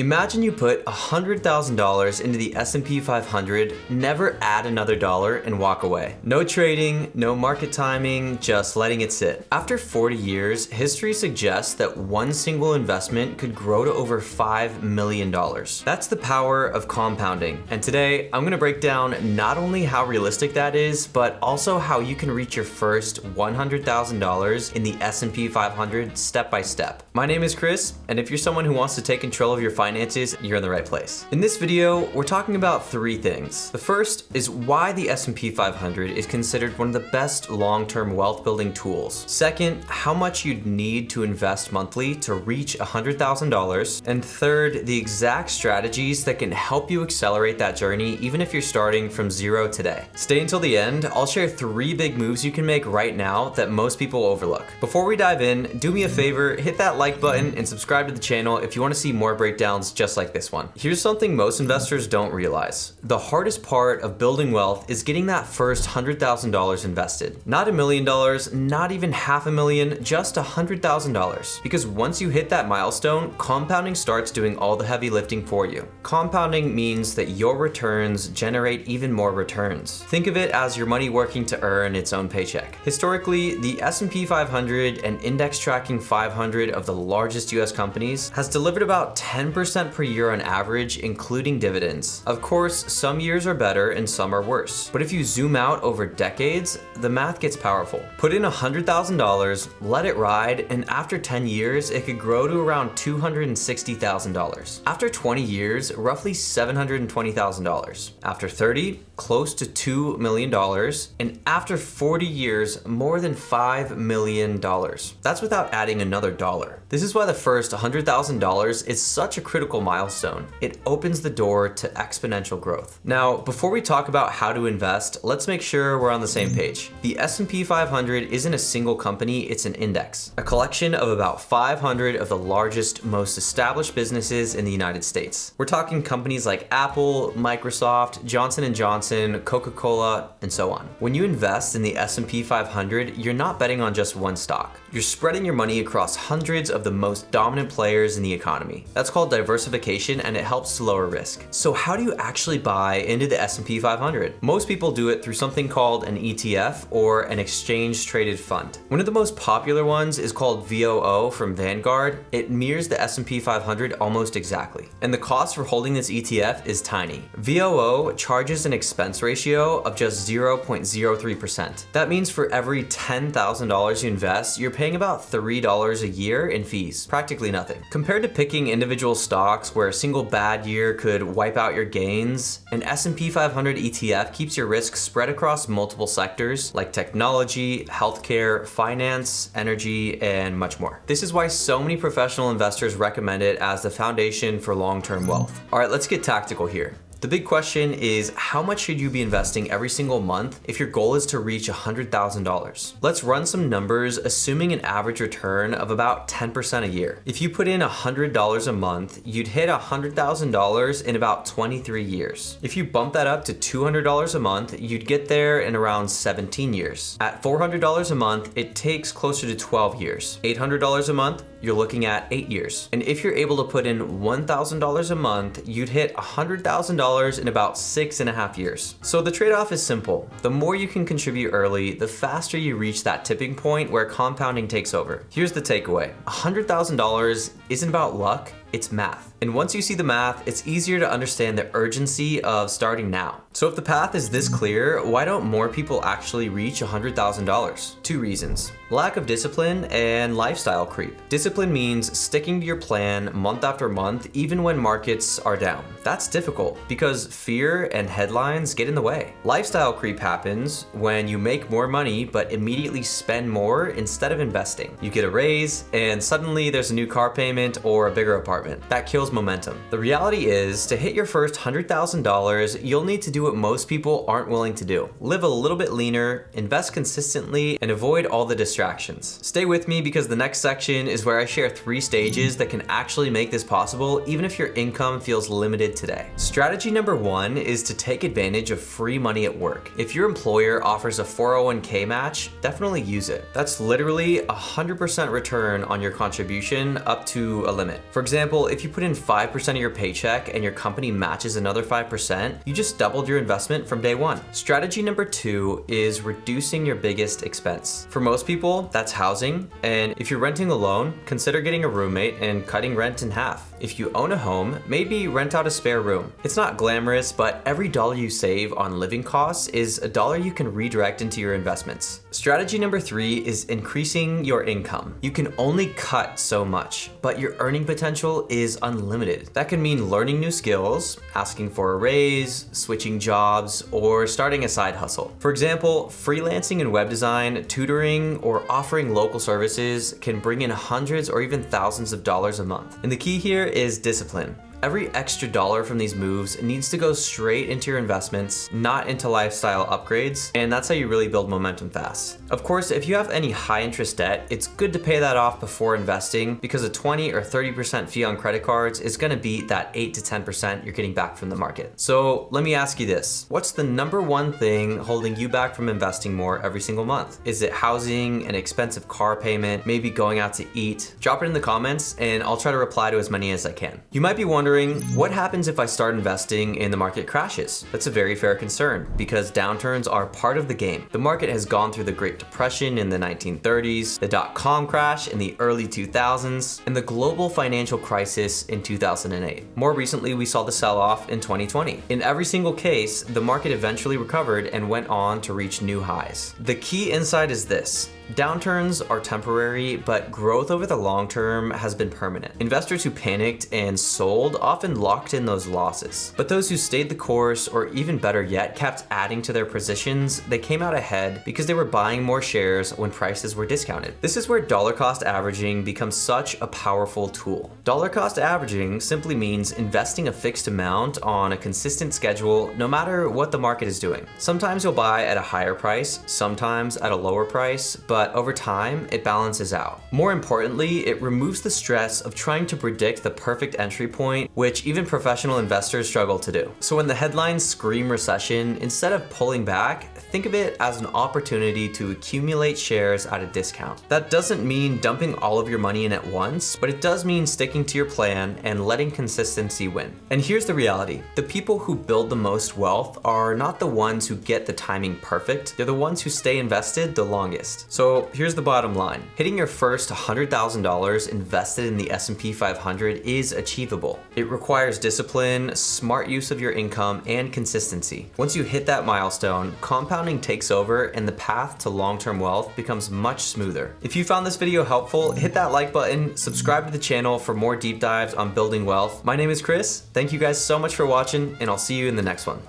Imagine you put $100,000 into the SP 500, never add another dollar, and walk away. No trading, no market timing, just letting it sit. After 40 years, history suggests that one single investment could grow to over $5 million. That's the power of compounding. And today, I'm gonna break down not only how realistic that is, but also how you can reach your first $100,000 in the SP 500 step by step. My name is Chris, and if you're someone who wants to take control of your finances, you're in the right place. In this video, we're talking about three things. The first is why the S&P 500 is considered one of the best long-term wealth building tools. Second, how much you'd need to invest monthly to reach $100,000. And third, the exact strategies that can help you accelerate that journey even if you're starting from zero today. Stay until the end. I'll share three big moves you can make right now that most people overlook. Before we dive in, do me a favor, hit that like button and subscribe to the channel if you want to see more breakdowns just like this one. Here's something most investors don't realize. The hardest part of building wealth is getting that first $100,000 invested. Not $1 million, not even $500,000, just $100,000. Because once you hit that milestone, compounding starts doing all the heavy lifting for you. Compounding means that your returns generate even more returns. Think of it as your money working to earn its own paycheck. Historically, the S&P 500 and index tracking 500 of the largest US companies has delivered about 10% per year on average, including dividends. Of course, some years are better and some are worse. But if you zoom out over decades, the math gets powerful. Put in $100,000, let it ride, and after 10 years, it could grow to around $260,000. After 20 years, roughly $720,000. After 30, close to $2 million. And after 40 years, more than $5 million. That's without adding another dollar. This is why the first $100,000 is such a critical milestone. It opens the door to exponential growth. Now, before we talk about how to invest, let's make sure we're on the same page. The S&P 500 isn't a single company, it's an index. A collection of about 500 of the largest, most established businesses in the United States. We're talking companies like Apple, Microsoft, Johnson & Johnson, Coca-Cola, and so on. When you invest in the S&P 500, you're not betting on just one stock. You're spreading your money across hundreds of the most dominant players in the economy. That's called diversification, and it helps to lower risk. So how do you actually buy into the S&P 500? Most people do it through something called an ETF or an exchange traded fund. One of the most popular ones is called VOO from Vanguard. It mirrors the S&P 500 almost exactly. And the cost for holding this ETF is tiny. VOO charges an expense ratio of just 0.03%. That means for every $10,000 you invest, you're paying about $3 a year in fees. Practically nothing. Compared to picking individual stocks where a single bad year could wipe out your gains, an S&P 500 ETF keeps your risk spread across multiple sectors like technology, healthcare, finance, energy, and much more. This is why so many professional investors recommend it as the foundation for long-term wealth. All right, let's get tactical here. The big question is, how much should you be investing every single month if your goal is to reach $100,000? Let's run some numbers assuming an average return of about 10% a year. If you put in $100 a month, you'd hit $100,000 in about 23 years. If you bump that up to $200 a month, you'd get there in around 17 years. At $400 a month, it takes closer to 12 years. $800 a month, you're looking at 8 years. And if you're able to put in $1,000 a month, you'd hit $100,000 in about 6.5 years. So the trade-off is simple. The more you can contribute early, the faster you reach that tipping point where compounding takes over. Here's the takeaway. $100,000 isn't about luck, it's math. And once you see the math, it's easier to understand the urgency of starting now. So if the path is this clear, why don't more people actually reach $100,000? Two reasons. Lack of discipline and lifestyle creep. Discipline means sticking to your plan month after month, even when markets are down. That's difficult because fear and headlines get in the way. Lifestyle creep happens when you make more money but immediately spend more instead of investing. You get a raise and suddenly there's a new car payment or a bigger apartment. That kills momentum. The reality is, to hit your first $100,000, you'll need to do what most people aren't willing to do. Live a little bit leaner, invest consistently, and avoid all the distractions. Stay with me because the next section is where I share 3 stages that can actually make this possible even if your income feels limited today. Strategy number 1 is to take advantage of free money at work. If your employer offers a 401k match, definitely use it. That's literally 100% return on your contribution up to a limit. For example, if you put in 5% of your paycheck and your company matches another 5%, you just doubled your investment from day one. Strategy number 2 is reducing your biggest expense. For most people, that's housing, and if you're renting alone, consider getting a roommate and cutting rent in half. If you own a home, maybe rent out a spare room. It's not glamorous, but every dollar you save on living costs is a dollar you can redirect into your investments. Strategy number 3 is increasing your income. You can only cut so much, but your earning potential is unlimited. That can mean learning new skills, asking for a raise, switching jobs, or starting a side hustle. For example, freelancing in web design, tutoring, or offering local services can bring in hundreds or even thousands of dollars a month. And the key here is discipline. Every extra dollar from these moves needs to go straight into your investments, not into lifestyle upgrades, and that's how you really build momentum fast. Of course, if you have any high interest debt, it's good to pay that off before investing because a 20 or 30% fee on credit cards is gonna beat that 8 to 10% you're getting back from the market. So let me ask you this, what's the number one thing holding you back from investing more every single month? Is it housing, an expensive car payment, maybe going out to eat? Drop it in the comments and I'll try to reply to as many as I can. You might be wondering, what happens if I start investing and the market crashes? That's a very fair concern because downturns are part of the game. The market has gone through the Great Depression in the 1930s, the dot-com crash in the early 2000s, and the global financial crisis in 2008. More recently, we saw the sell-off in 2020. In every single case, the market eventually recovered and went on to reach new highs. The key insight is this: downturns are temporary, but growth over the long term has been permanent. Investors who panicked and sold often locked in those losses. But those who stayed the course, or even better yet, kept adding to their positions, they came out ahead because they were buying more shares when prices were discounted. This is where dollar cost averaging becomes such a powerful tool. Dollar cost averaging simply means investing a fixed amount on a consistent schedule no matter what the market is doing. Sometimes you'll buy at a higher price, sometimes at a lower price, but over time, it balances out. More importantly, it removes the stress of trying to predict the perfect entry point, which even professional investors struggle to do. So when the headlines scream recession, instead of pulling back, think of it as an opportunity to accumulate shares at a discount. That doesn't mean dumping all of your money in at once, but it does mean sticking to your plan and letting consistency win. And here's the reality: the people who build the most wealth are not the ones who get the timing perfect, they're the ones who stay invested the longest. So here's the bottom line. Hitting your first $100,000 invested in the S&P 500 is achievable. It requires discipline, smart use of your income, and consistency. Once you hit that milestone, compounding takes over and the path to long-term wealth becomes much smoother. If you found this video helpful, hit that like button, subscribe to the channel for more deep dives on building wealth. My name is Chris. Thank you guys so much for watching, and I'll see you in the next one.